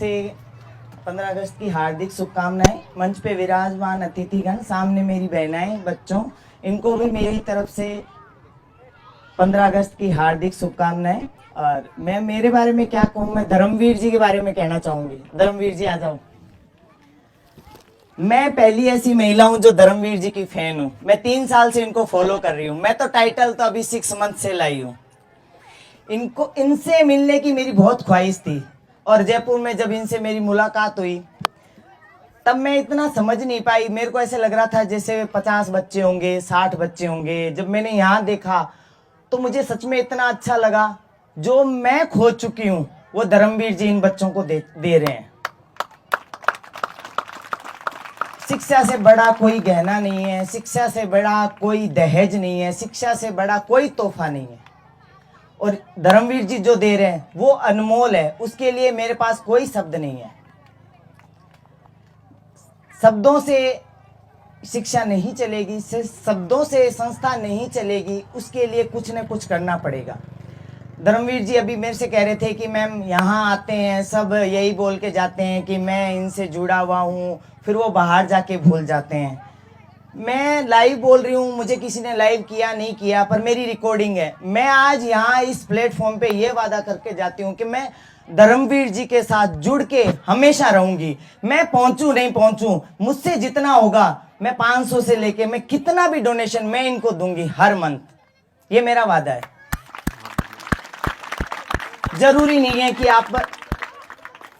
से 15 अगस्त की हार्दिक शुभकामनाएं। मंच पे विराजमान अतिथिगण, सामने मेरी बहनाएं, बच्चों, इनको भी मेरी तरफ से 15 अगस्त की हार्दिक शुभकामनाएं। और मैं मेरे बारे में क्या कहूँ, मैं धर्मवीर जी के बारे में कहना चाहूंगी। धर्मवीर जी आ जाओ। मैं पहली ऐसी महिला हूं जो धर्मवीर जी की फैन हूं। मैं 3 साल से इनको फॉलो कर रही हूं। मैं तो टाइटल तो अभी 6 मंथ से लाई हूं। इनसे मिलने की मेरी बहुत ख्वाहिश थी, और जयपुर में जब इनसे मेरी मुलाकात हुई तब मैं इतना समझ नहीं पाई। मेरे को ऐसे लग रहा था जैसे 50 बच्चे होंगे, 60 बच्चे होंगे। जब मैंने यहाँ देखा तो मुझे सच में इतना अच्छा लगा। जो मैं खो चुकी हूँ वो धर्मवीर जी इन बच्चों को दे रहे हैं। शिक्षा से बड़ा कोई गहना नहीं है, शिक्षा से बड़ा कोई दहेज नहीं है, शिक्षा से बड़ा कोई तोहफा नहीं है। और धर्मवीर जी जो दे रहे हैं वो अनमोल है। उसके लिए मेरे पास कोई शब्द नहीं है। शब्दों से शिक्षा नहीं चलेगी, शब्दों से संस्था नहीं चलेगी। उसके लिए कुछ न कुछ करना पड़ेगा। धर्मवीर जी अभी मेरे से कह रहे थे कि मैम यहाँ आते हैं सब यही बोल के जाते हैं कि मैं इनसे जुड़ा हुआ हूँ, फिर वो बाहर जाके भूल जाते हैं। मैं लाइव बोल रही हूँ, मुझे किसी ने लाइव किया नहीं किया, पर मेरी रिकॉर्डिंग है। मैं आज यहाँ इस प्लेटफॉर्म पे ये वादा करके जाती हूँ कि मैं धर्मवीर जी के साथ जुड़ के हमेशा रहूंगी। मैं पहुंचूं नहीं पहुंचूं, मुझसे जितना होगा मैं 500 से लेके मैं कितना भी डोनेशन मैं इनको दूंगी हर मंथ। ये मेरा वादा है। जरूरी नहीं है कि आप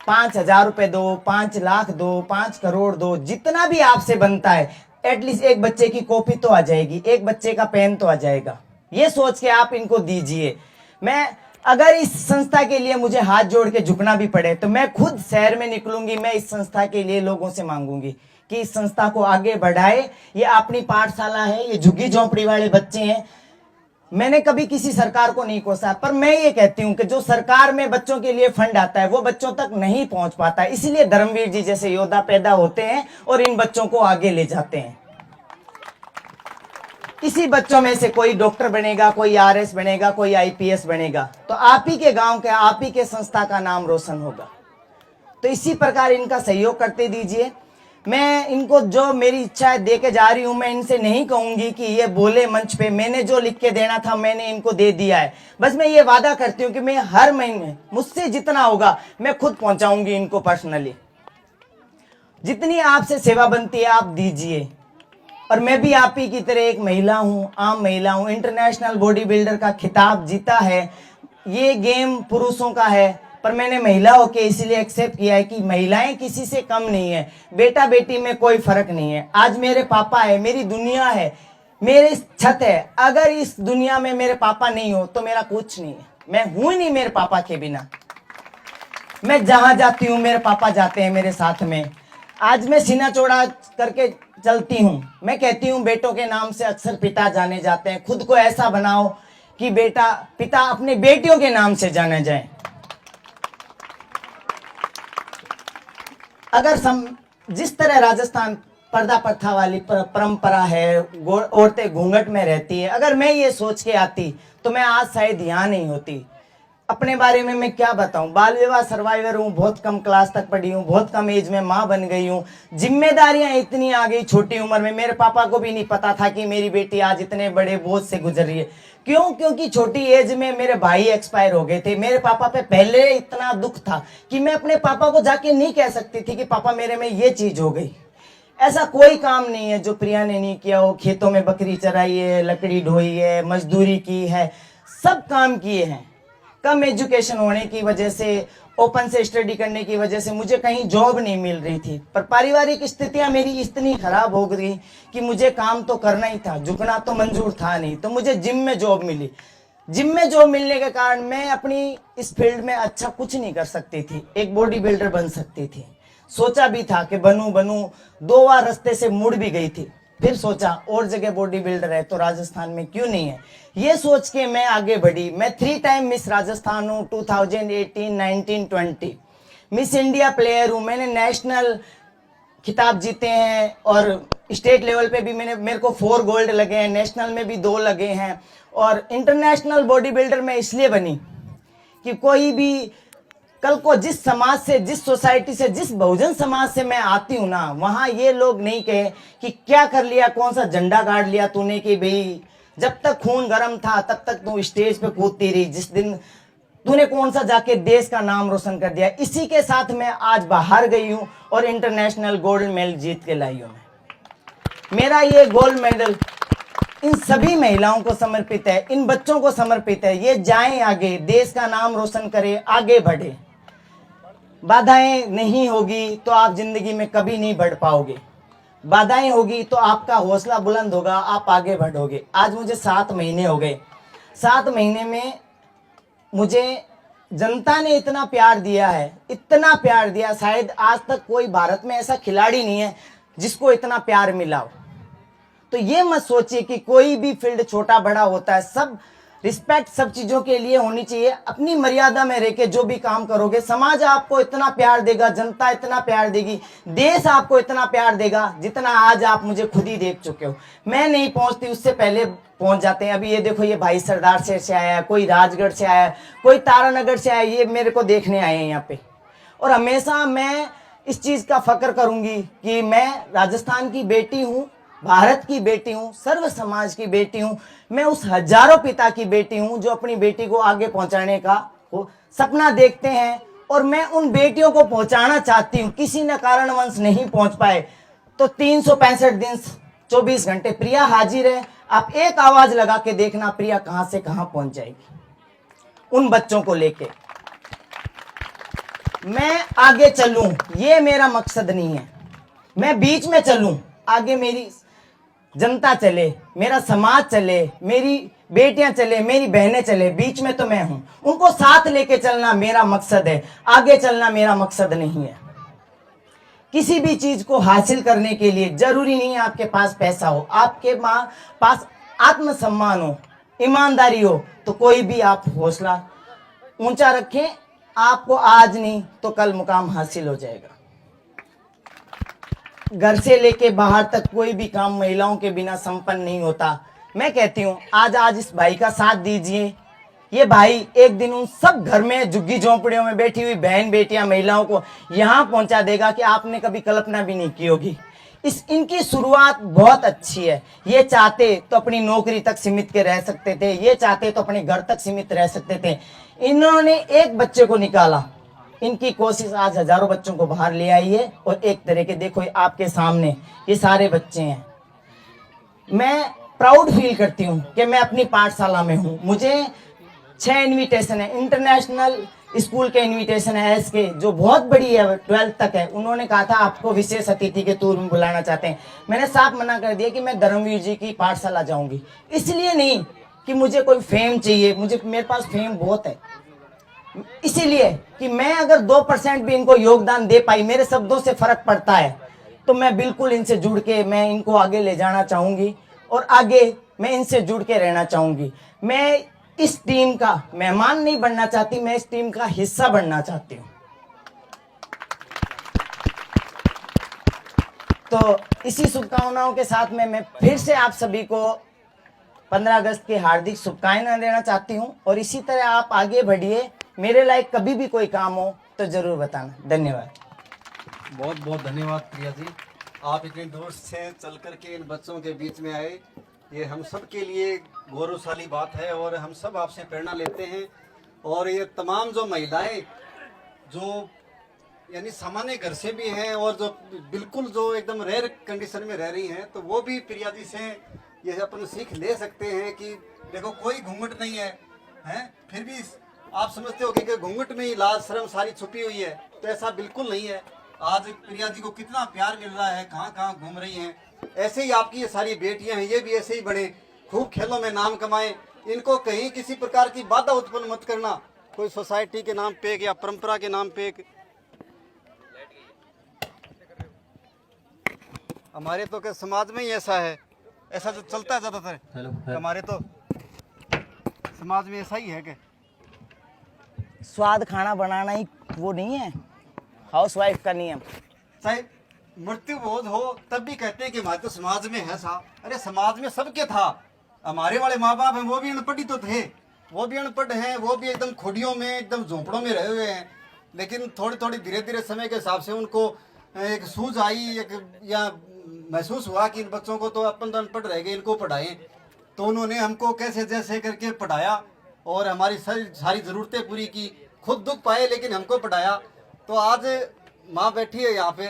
5,000 रुपए दो, 5 लाख दो, 5 करोड़ दो, जितना भी आपसे बनता है। एटलीस्ट एक बच्चे की कॉपी तो आ जाएगी, एक बच्चे का पेन तो आ जाएगा। ये सोच के आप इनको दीजिए। मैं अगर इस संस्था के लिए मुझे हाथ जोड़ के झुकना भी पड़े तो मैं खुद शहर में निकलूंगी। मैं इस संस्था के लिए लोगों से मांगूंगी कि इस संस्था को आगे बढ़ाए। ये अपनी पाठशाला है, ये झुग्गी झोंपड़ी वाले बच्चे हैं। मैंने कभी किसी सरकार को नहीं कोसा, पर मैं ये कहती हूँ कि जो सरकार में बच्चों के लिए फंड आता है वो बच्चों तक नहीं पहुंच पाता। इसलिए धर्मवीर जी जैसे योद्धा पैदा होते हैं और इन बच्चों को आगे ले जाते हैं। इसी बच्चों में से कोई डॉक्टर बनेगा, कोई आरएस बनेगा, कोई आईपीएस बनेगा, तो आप ही के गांव के, आप ही के संस्था का नाम रोशन होगा। तो इसी प्रकार इनका सहयोग करते दीजिए। मैं इनको जो मेरी इच्छा है दे के जा रही हूं। मैं इनसे नहीं कहूंगी कि ये बोले मंच पे। मैंने जो लिख के देना था मैंने इनको दे दिया है। बस मैं ये वादा करती हूँ कि मैं हर महीने मुझसे जितना होगा मैं खुद पहुंचाऊंगी इनको पर्सनली। जितनी आपसे सेवा बनती है आप दीजिए। और मैं भी आप ही की तरह एक महिला हूं, आम महिला हूं। इंटरनेशनल बॉडी बिल्डर का खिताब जीता है। ये गेम पुरुषों का है, पर मैंने महिला होके इसलिए एक्सेप्ट किया है कि महिलाएं किसी से कम नहीं है। बेटा बेटी में कोई फर्क नहीं है। आज मेरे पापा है, मेरी दुनिया है, मेरी छत है। अगर इस दुनिया में मेरे पापा नहीं हो तो मेरा कुछ नहीं है। मैं हूं ही नहीं मेरे पापा के बिना। मैं जहां जाती हूँ मेरे पापा जाते हैं मेरे साथ में। आज मैं सीना चौड़ा करके चलती हूँ। मैं कहती हूँ बेटों के नाम से अक्सर पिता जाने जाते हैं। खुद को ऐसा बनाओ कि पिता अपने बेटियों के नाम से जाने जाए। अगर जिस तरह राजस्थान पर्दा प्रथा वाली परंपरा है, औरतें घूंघट में रहती है, अगर मैं ये सोच के आती तो मैं आज शायद यहाँ नहीं होती। अपने बारे में मैं क्या बताऊं, बाल विवाह सर्वाइवर हूँ, बहुत कम क्लास तक पढ़ी हूँ, बहुत कम एज में माँ बन गई हूँ। जिम्मेदारियां इतनी आ गई छोटी उम्र में। मेरे पापा को भी नहीं पता था कि मेरी बेटी आज इतने बड़े बोझ से गुजर रही है। क्यों? क्योंकि छोटी एज में मेरे भाई एक्सपायर हो गए थे। मेरे पापा पे पहले इतना दुख था कि मैं अपने पापा को जाके नहीं कह सकती थी कि पापा मेरे में ये चीज हो गई। ऐसा कोई काम नहीं है जो प्रिया ने नहीं किया हो। खेतों में बकरी चराई है, लकड़ी ढोई है, मजदूरी की है, सब काम किए हैं। कम एजुकेशन होने की वजह से, ओपन से स्टडी करने की वजह से मुझे कहीं जॉब नहीं मिल रही थी। पर पारिवारिक स्थितियां मेरी इतनी खराब हो गई कि मुझे काम तो करना ही था, झुकना तो मंजूर था नहीं। तो मुझे जिम में जॉब मिली। जिम में जॉब मिलने के कारण मैं अपनी इस फील्ड में अच्छा कुछ नहीं कर सकती थी। एक बॉडी बिल्डर बन सकती थी। सोचा भी था कि बनूं, 2 बार रास्ते से मुड़ भी गई थी। फिर सोचा और जगह बॉडी बिल्डर है तो राजस्थान में क्यों नहीं है। ये सोच के मैं आगे बढ़ी। मैं 3 टाइम मिस राजस्थान हूँ, 2018, 19, 20 मिस इंडिया प्लेयर हूँ। मैंने नेशनल खिताब जीते हैं और स्टेट लेवल पे भी मेरे को 4 गोल्ड लगे हैं, नेशनल में भी 2 लगे हैं। और इंटरनेशनल बॉडी बिल्डर मैं इसलिए बनी कि कोई भी कल को जिस समाज से, जिस सोसाइटी से, जिस बहुजन समाज से मैं आती हूँ ना, वहां ये लोग नहीं कहे कि क्या कर लिया, कौन सा झंडा गाड़ लिया तूने, कि भाई जब तक खून गर्म था तब तक तू स्टेज पे कूदती रही, जिस दिन तूने कौन सा जाके देश का नाम रोशन कर दिया। इसी के साथ मैं आज बाहर गई हूँ और इंटरनेशनल गोल्ड मेडल जीत के लाई हूँ। मेरा ये गोल्ड मेडल इन सभी महिलाओं को समर्पित है, इन बच्चों को समर्पित है। ये जाएं आगे, देश का नाम रोशन करें, आगे बढ़े। बाधाएं नहीं होगी तो आप जिंदगी में कभी नहीं बढ़ पाओगे, बाधाएं होगी तो आपका हौसला बुलंद होगा, आप आगे बढ़ोगे। आज मुझे 7 महीने हो गए, 7 महीने में मुझे जनता ने इतना प्यार दिया है, इतना प्यार दिया, शायद आज तक कोई भारत में ऐसा खिलाड़ी नहीं है जिसको इतना प्यार मिला हो। तो ये मत सोचिए कि कोई भी फील्ड छोटा बड़ा होता है, सब रिस्पेक्ट सब चीजों के लिए होनी चाहिए। अपनी मर्यादा में रह के जो भी काम करोगे, समाज आपको इतना प्यार देगा, जनता इतना प्यार देगी, देश आपको इतना प्यार देगा जितना आज आप मुझे खुद ही देख चुके हो। मैं नहीं पहुंचती, उससे पहले पहुंच जाते हैं। अभी ये देखो, ये भाई सरदार शहर से आया है, कोई राजगढ़ से आया है, कोई तारानगर से आया, ये मेरे को देखने आए हैं यहाँ पे। और हमेशा मैं इस चीज का फक्र करूंगी कि मैं राजस्थान की बेटी हूँ, भारत की बेटी हूँ, सर्व समाज की बेटी हूँ। मैं उस हजारों पिता की बेटी हूँ जो अपनी बेटी को आगे पहुंचाने का सपना देखते हैं, और मैं उन बेटियों को पहुंचाना चाहती हूँ। किसी न कारणवश नहीं पहुंच पाए तो 365 दिन 24 घंटे प्रिया हाजिर है। आप एक आवाज लगा के देखना, प्रिया कहां से कहां पहुंच जाएगी। उन बच्चों को लेके मैं आगे चलूं, ये मेरा मकसद नहीं है। मैं बीच में चलूं, आगे मेरी जनता चले, मेरा समाज चले, मेरी बेटियां चले, मेरी बहनें चले, बीच में तो मैं हूं। उनको साथ लेके चलना मेरा मकसद है, आगे चलना मेरा मकसद नहीं है। किसी भी चीज को हासिल करने के लिए जरूरी नहीं है आपके पास पैसा हो, आपके पास आत्मसम्मान हो, ईमानदारी हो, तो कोई भी आप हौसला ऊंचा रखें, आपको आज नहीं तो कल मुकाम हासिल हो जाएगा। घर से लेके बाहर तक कोई भी काम महिलाओं के बिना संपन्न नहीं होता। मैं कहती हूँ आज इस भाई का साथ दीजिए। ये भाई एक दिन उन सब घर में झुग्गी झोंपड़ियों में बैठी हुई बहन बेटियां महिलाओं को यहाँ पहुंचा देगा कि आपने कभी कल्पना भी नहीं की होगी। इनकी शुरुआत बहुत अच्छी है। ये चाहते तो अपनी नौकरी तक सीमित के रह सकते थे, ये चाहते तो अपने घर तक सीमित रह सकते थे। इन्होंने एक बच्चे को निकाला। इनकी कोशिश आज हजारों बच्चों को बाहर ले आई है। और एक तरह के देखो आपके सामने ये सारे बच्चे हैं। मैं प्राउड फील करती हूँ कि मैं अपनी पाठशाला में हूँ। मुझे 6 इन्विटेशन है, इंटरनेशनल स्कूल के इन्विटेशन है, एस के जो बहुत बड़ी है, 12th तक है। उन्होंने कहा था आपको विशेष अतिथि के तौर में बुलाना चाहते हैं। मैंने साफ मना कर दिया कि मैं धर्मवीर जी की पाठशाला जाऊंगी। इसलिए नहीं कि मुझे कोई फेम चाहिए, मेरे पास फेम बहुत है, इसीलिए कि मैं अगर 2% भी इनको योगदान दे पाई, मेरे शब्दों से फर्क पड़ता है, तो मैं बिल्कुल इनसे जुड़ के मैं इनको आगे ले जाना चाहूंगी और आगे मैं इनसे जुड़ के रहना चाहूंगी। मैं इस टीम का मेहमान नहीं बनना चाहती, मैं इस टीम का हिस्सा बनना चाहती हूँ। तो इसी शुभकामनाओं के साथ में मैं फिर से आप सभी को 15 अगस्त की हार्दिक शुभकामनाएं देना चाहती हूँ। और इसी तरह आप आगे बढ़िए, मेरे लायक कभी भी कोई काम हो तो जरूर बताना। धन्यवाद। बहुत बहुत धन्यवाद प्रिया जी, आप इतनी दूर से चल कर के इन बच्चों के बीच में आए, ये हम सब के लिए गौरवशाली बात है और हम सब आपसे प्रेरणा लेते हैं। और ये तमाम जो महिलाएं जो यानी सामान्य घर से भी हैं और जो बिल्कुल जो एकदम रेयर कंडीशन में रह रही हैं, तो वो भी प्रिया जी से ये अपन सीख ले सकते हैं कि देखो कोई घूंघट नहीं है, हैं फिर भी आप समझते हो कि घूंघट में ही लाज शर्म सारी छुपी हुई है, तो ऐसा बिल्कुल नहीं है। आज प्रिया जी को कितना प्यार मिल रहा है, कहाँ कहाँ घूम रही हैं। ऐसे ही आपकी ये सारी बेटियां हैं, ये भी ऐसे ही बढ़े, खूब खेलों में नाम कमाएं। इनको कहीं किसी प्रकार की बाधा उत्पन्न मत करना, कोई सोसाइटी के नाम पे या परंपरा के नाम पे। हमारे तो क्या समाज में ही ऐसा है, ऐसा जो चलता है ज्यादातर हमारे तो समाज में ऐसा ही है कि स्वाद खाना बनाना ही वो नहीं है हाउसवाइफ का नियम। चाहे मृत्यु बोध हो तब भी कहते हैं कि हमारे तो समाज में है साहब। अरे समाज में सबके था, हमारे वाले माँ बाप हैं वो भी अनपढ़ ही तो थे, वो भी अनपढ़ हैं, वो भी एकदम खुडियों में एकदम झोंपड़ों में रहे हुए हैं। लेकिन थोड़ी थोड़ी धीरे धीरे समय के हिसाब से उनको एक सूझ आई, एक या महसूस हुआ कि इन बच्चों को तो अपन तो अनपढ़ रह गए, इनको पढ़ाएं। तो उन्होंने हमको कैसे जैसे करके पढ़ाया और हमारी सारी ज़रूरतें पूरी की। खुद दुख पाए लेकिन हमको पढ़ाया। तो आज माँ बैठी है यहाँ पे,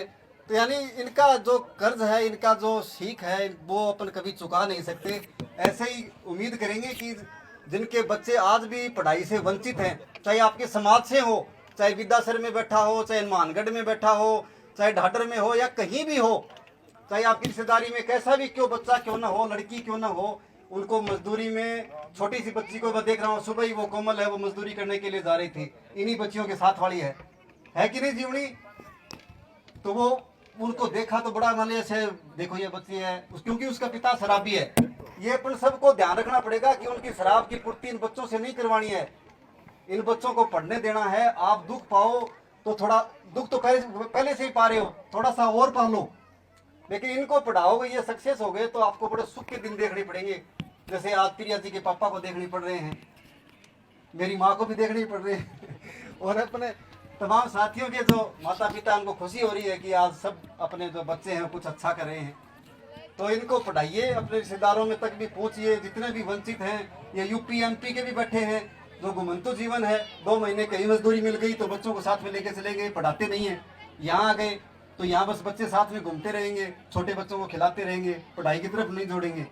तो यानी इनका जो कर्ज है, इनका जो सीख है, वो अपन कभी चुका नहीं सकते। ऐसे ही उम्मीद करेंगे कि जिनके बच्चे आज भी पढ़ाई से वंचित हैं, चाहे आपके समाज से हो, चाहे विद्यासर में बैठा हो, चाहे मानगढ़ में बैठा हो, चाहे ढाडर में हो या कहीं भी हो, चाहे आपकी रिश्तेदारी में कैसा भी क्यों बच्चा क्यों ना हो, लड़की क्यों ना हो, उनको मजदूरी में, छोटी सी बच्ची को मैं देख रहा हूँ, सुबह ही वो कोमल है, वो मजदूरी करने के लिए जा रही थी, इन्हीं बच्चियों के साथ वाली है कि नहीं जीवनी। तो वो उनको देखा तो बड़ा मान से देखो ये बच्ची है, क्योंकि उसका पिता शराबी है। ये अपन सबको ध्यान रखना पड़ेगा कि उनकी शराब की पूर्ति इन बच्चों से नहीं करवानी है, इन बच्चों को पढ़ने देना है। आप दुख पाओ तो थोड़ा दुख तो पहले से ही पा रहे हो, थोड़ा सा और पा लो, लेकिन इनको पढ़ाओगे, ये सक्सेस हो गए तो आपको बड़े सुख के दिन देखने पड़ेंगे। जैसे आज प्रिया जी के पापा को देखने पड़ रहे हैं, मेरी माँ को भी देखने पड़ रहे हैं और अपने तमाम साथियों के जो माता पिता, उनको खुशी हो रही है कि आज सब अपने जो बच्चे हैं कुछ अच्छा कर रहे हैं। तो इनको पढ़ाइए, अपने रिश्तेदारों में तक भी पहुँचिए, जितने भी वंचित हैं, ये यूपी एमपी के भी बैठे हैं, जो घुमंतु जीवन है, 2 महीने कहीं मजदूरी मिल गई तो बच्चों को साथ में लेके चले गए, पढ़ाते नहीं हैं। यहाँ आ गए तो यहाँ बस बच्चे साथ में घूमते रहेंगे, छोटे बच्चों को खिलाते रहेंगे, पढ़ाई की तरफ नहीं जोड़ेंगे।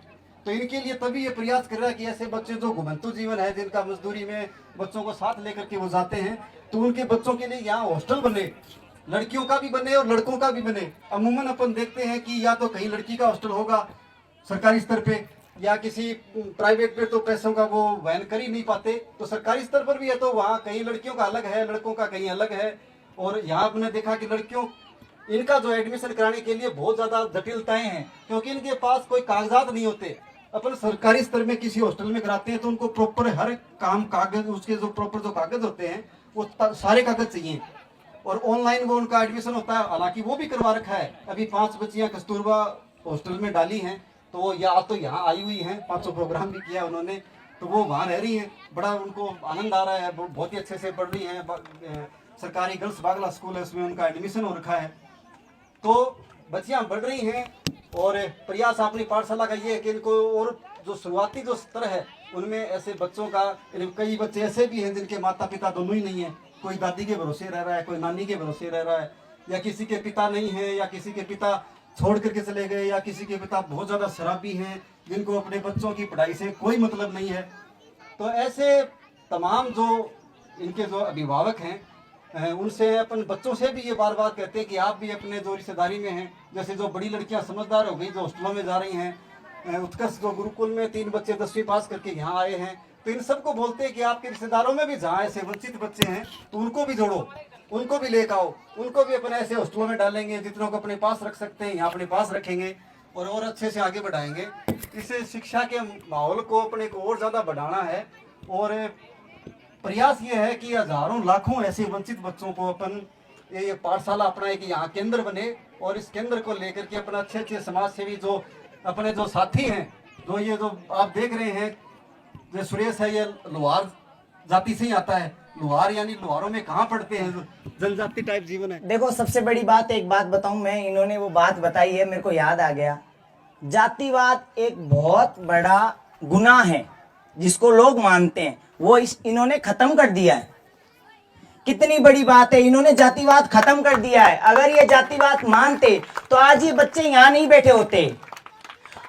तो इनके लिए तभी ये प्रयास कर रहा है कि ऐसे बच्चे जो घुमंतु जीवन है, जिनका मजदूरी में बच्चों को साथ लेकर के वो जाते हैं, तो उनके बच्चों के लिए यहाँ हॉस्टल बने, लड़कियों का भी बने और लड़कों का भी बने। अमूमन अपन देखते हैं कि या तो कहीं लड़की का हॉस्टल होगा सरकारी स्तर पे, या किसी प्राइवेट पे तो पैसों का वो वहन कर ही नहीं पाते, तो सरकारी स्तर पर भी है तो वहाँ कहीं लड़कियों का अलग है, लड़कों का कहीं अलग है। और यहाँ आपने देखा कि लड़कियों, इनका जो एडमिशन कराने के लिए बहुत ज्यादा जटिलताएं हैं, क्योंकि इनके पास कोई कागजात नहीं होते। अपन सरकारी स्तर में किसी हॉस्टल में कराते हैं तो उनको प्रॉपर हर काम कागज, उसके जो प्रॉपर जो कागज होते हैं वो सारे कागज चाहिए, और ऑनलाइन वो उनका एडमिशन होता है। हालांकि वो भी करवा रखा है। अभी 5 बच्चियां कस्तूरबा हॉस्टल में डाली हैं, तो या तो यहाँ आई हुई हैं, 500 प्रोग्राम भी किया उन्होंने, तो वो वहाँ रह रही हैं, बड़ा उनको आनंद आ रहा है, बहुत ही अच्छे से पढ़ रही हैं। सरकारी गर्ल्स बागला स्कूल है, उसमें उनका एडमिशन हो रखा है। तो बच्चियां बढ़ रही हैं और प्रयास अपनी पाठशाला का ये है कि इनको, और जो शुरुआती जो स्तर है उनमें ऐसे बच्चों का, कई बच्चे ऐसे भी हैं जिनके माता पिता दोनों ही नहीं है, कोई दादी के भरोसे रह रहा है, कोई नानी के भरोसे रह रहा है, या किसी के पिता नहीं है, या किसी के पिता छोड़ करके चले गए, या किसी के पिता बहुत ज़्यादा शराबी हैं, जिनको अपने बच्चों की पढ़ाई से कोई मतलब नहीं है। तो ऐसे तमाम जो इनके जो अभिभावक हैं, उनसे, अपन बच्चों से भी ये बार बार कहते हैं कि आप भी अपने जो रिश्तेदारी में हैं, जैसे जो बड़ी लड़कियां समझदार हो गई, जो हॉस्टलों में जा रही हैं, उत्कर्ष जो गुरुकुल में 3 बच्चे 10वीं पास करके यहाँ आए हैं, तो इन सबको बोलते हैं कि आपके रिश्तेदारों में भी जहाँ ऐसे वंचित बच्चे हैं तो उनको भी जोड़ो, उनको भी लेकर आओ, उनको भी अपने ऐसे हॉस्टलों में डालेंगे, जितनों को अपने पास रख सकते हैं यहाँ अपने पास रखेंगे और अच्छे से आगे बढ़ाएंगे। इससे शिक्षा के माहौल को अपने को और ज़्यादा बढ़ाना है। और प्रयास ये है कि हजारों लाखों ऐसे वंचित बच्चों को अपन ये पाठशाला अपना एक यहाँ केंद्र बने, और इस केंद्र को लेकर के अपना अच्छे अच्छे समाज सेवी जो अपने जो साथी हैं, जो ये जो आप देख रहे हैं, जो सुरेश है, ये लोहार जाति से ही आता है। लोहार यानी लोहारों में कहाँ पढ़ते हैं, जनजाति टाइप जीवन है। देखो, सबसे बड़ी बात, एक बात बताऊं मैं, इन्होंने वो बात बताई है, मेरे को याद आ गया। जातिवाद एक बहुत बड़ा गुनाह है जिसको लोग मानते हैं, वो इन्होंने खत्म कर दिया है। कितनी बड़ी बात है, इन्होंने जातिवाद खत्म कर दिया है। अगर ये जातिवाद मानते तो आज ये बच्चे यहाँ नहीं बैठे होते।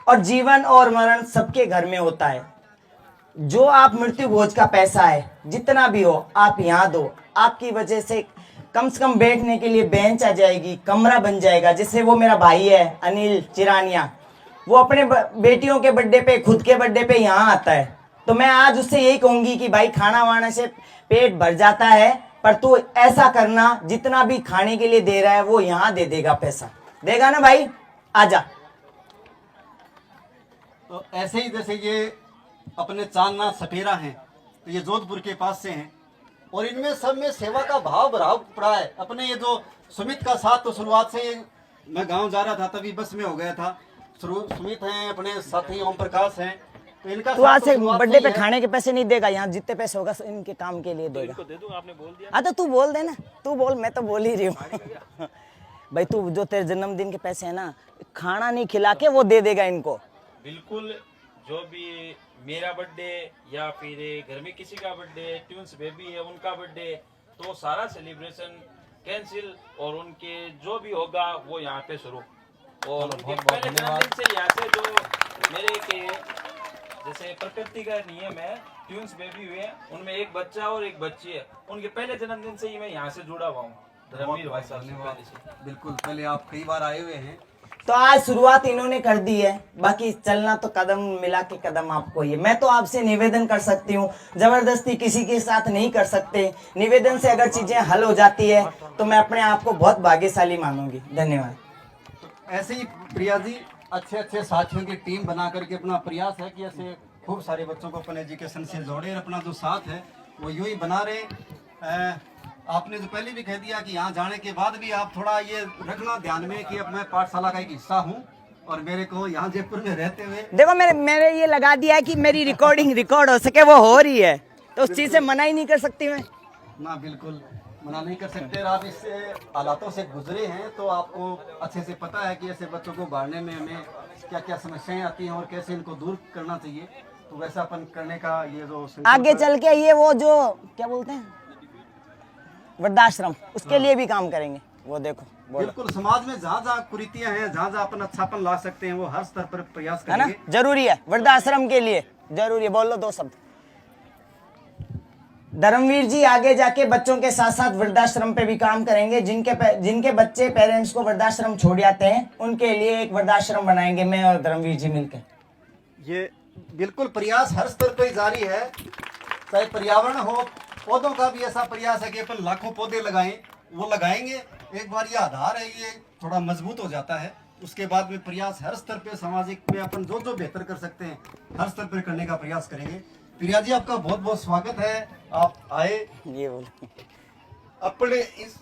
और जीवन और मरण सबके घर में होता है। जो आप मृत्यु भोज का पैसा है, जितना भी हो, आप यहाँ दो, आपकी वजह से कम से कम बैठने के लिए बेंच आ जाएगी, कमरा बन जाएगा। जैसे वो मेरा भाई है अनिल चिरानिया, वो अपने बेटियों के बर्थडे पे, खुद के बर्थडे पे यहाँ आता है, तो मैं आज उससे यही कहूंगी कि भाई, खाना वाना से पेट भर जाता है, पर तू ऐसा करना, जितना भी खाने के लिए दे रहा है वो यहाँ दे देगा, पैसा देगा ना भाई, आजा। तो ऐसे ही जैसे ये अपने चांदना सपेरा हैं, तो ये जोधपुर के पास से हैं, और इनमें सब में सेवा का भाव भरा पड़ा है। अपने ये जो सुमित का साथ, तो शुरुआत से ये, मैं गांव जा रहा था तभी बस में हो गया था। सुमित हैं, अपने साथी ओम प्रकाश हैं, तो इनका तू आज साथ से तो शुरुआत बर्थडे से पे ही है। खाने के पैसे नहीं देगा, यहाँ जितने पैसे होगा इनके काम के लिए देगा। इनको दे दूं, आपने बोल दिया। हाँ तो तू बोल दे ना, तू बोल, मैं तो बोल ही रही हूँ। भाई तू जो तेरे जन्मदिन के पैसे है ना, खाना नहीं खिला के वो दे देगा इनको। बिल्कुल, जो भी मेरा बर्थडे या फिर घर में किसी का बर्थडे, ट्यून्स बेबी है उनका बर्थडे, तो सारा सेलिब्रेशन कैंसिल और उनके जो भी होगा वो यहाँ पे शुरू। और उनके बहुत पहले धन्यवाद। जन्मदिन से यहाँ से जो मेरे के जैसे प्रकृति का नियम है, ट्यून्स बेबी हुए हैं, उनमें एक बच्चा और एक बच्ची है, उनके पहले जन्मदिन से ही मैं यहाँ से जुड़ा हुआ हूँ धर्मवीर भाई साहब से पहले से। बिल्कुल, पहले आप कई बार आए हुए हैं। तो आज शुरुआत इन्होंने कर दी है, बाकी चलना तो कदम मिला के कदम आपको ही है। मैं तो आपसे निवेदन कर सकती हूँ, जबरदस्ती किसी के साथ नहीं कर सकते। निवेदन से अगर चीजें हल हो जाती है तो मैं अपने आप को बहुत भाग्यशाली मानूंगी। धन्यवाद। ऐसे ही प्रिया जी अच्छे अच्छे साथियों की टीम बना करके अपना प्रयास है कि ऐसे खूब सारे बच्चों को अपन एजुकेशन से जोड़े और अपना जो साथ है वो यूं ही बना रहे। आपने जो पहले भी कह दिया कि यहाँ जाने के बाद भी आप थोड़ा ये रखना ध्यान में कि अब मैं पाठशाला का एक हिस्सा हूँ और मेरे को यहाँ जयपुर में रहते हुए देखो मेरे ये लगा दिया है कि मेरी रिकॉर्डिंग रिकॉर्ड हो सके, वो हो रही है, तो उस चीज से मना ही नहीं कर सकती मैं। ना बिल्कुल मना नहीं कर सकते। और आप इससे हालातों से गुजरे हैं तो आपको अच्छे से पता है कि ऐसे बच्चों को बाढ़ने में हमें क्या क्या समस्याएं आती हैं और कैसे इनको दूर करना चाहिए। तो वैसा अपन करने का ये जो आगे चल के ये वो जो क्या बोलते हैं वृद्धाश्रम, उसके लिए भी काम करेंगे। वो देखो बोलो। बिल्कुल, समाज में जहाँ जहाँ कुरीतियां हैं, जहाँ जहाँ अपन अच्छापन ला सकते हैं वो हर स्तर पर प्रयास है ना, करेंगे। जरूरी है, वृद्धाश्रम के लिए जरूरी है। बोलो दो शब्द। धर्मवीर जी आगे जाके बच्चों के साथ साथ वृद्धाश्रम पे भी काम करेंगे। जिनके बच्चे पेरेंट्स को वृद्धाश्रम छोड़ जाते हैं उनके लिए एक वृद्धाश्रम बनाएंगे, मैं और धर्मवीर जी मिलकर। ये बिल्कुल प्रयास हर स्तर पर जारी है, चाहे पर्यावरण हो, पौधों का भी ऐसा प्रयास है कि अपन लाखों पौधे लगाएं, वो लगाएंगे। एक बार ये आधार है, ये थोड़ा मजबूत हो जाता है, उसके बाद में प्रयास हर स्तर पे सामाजिक में अपन जो जो बेहतर कर सकते हैं हर स्तर पर करने का प्रयास करेंगे। प्रिया जी आपका बहुत बहुत स्वागत है, आप आए। ये बोलो। अपने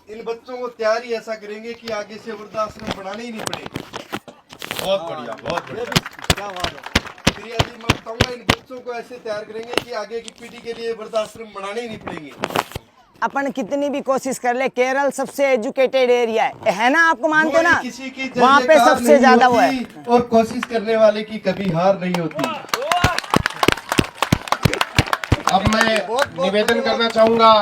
इन बच्चों को तैयार ही ऐसा करेंगे कि आगे से वृद्धाश्रम बनाने ही नहीं पड़ेगा। बहुत बढ़िया, बहुत ये बढ़िया। भी क्या बात है। प्रिया जी मैं बताऊंगा इन बच्चों को ऐसे तैयार करेंगे कि आगे की पीढ़ी के लिए वृद्धाश्रम बनाने ही नहीं पड़ेंगे। अपन कितनी भी कोशिश कर ले, केरल सबसे एजुकेटेड एरिया है ना, आपको मानते हो ना, किसी की वहाँ पे जय-जयकार सबसे नहीं ज्यादा वो है। होती और कोशिश करने वाले की कभी हार नहीं होती। अब मैं निवेदन करना चाहूंगा।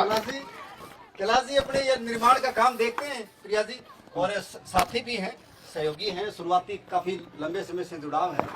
कैलाश जी अपने ये निर्माण का काम देखते हैं प्रिया जी, और साथी भी हैं, सहयोगी हैं, शुरुआती काफी लंबे समय से जुड़ाव है।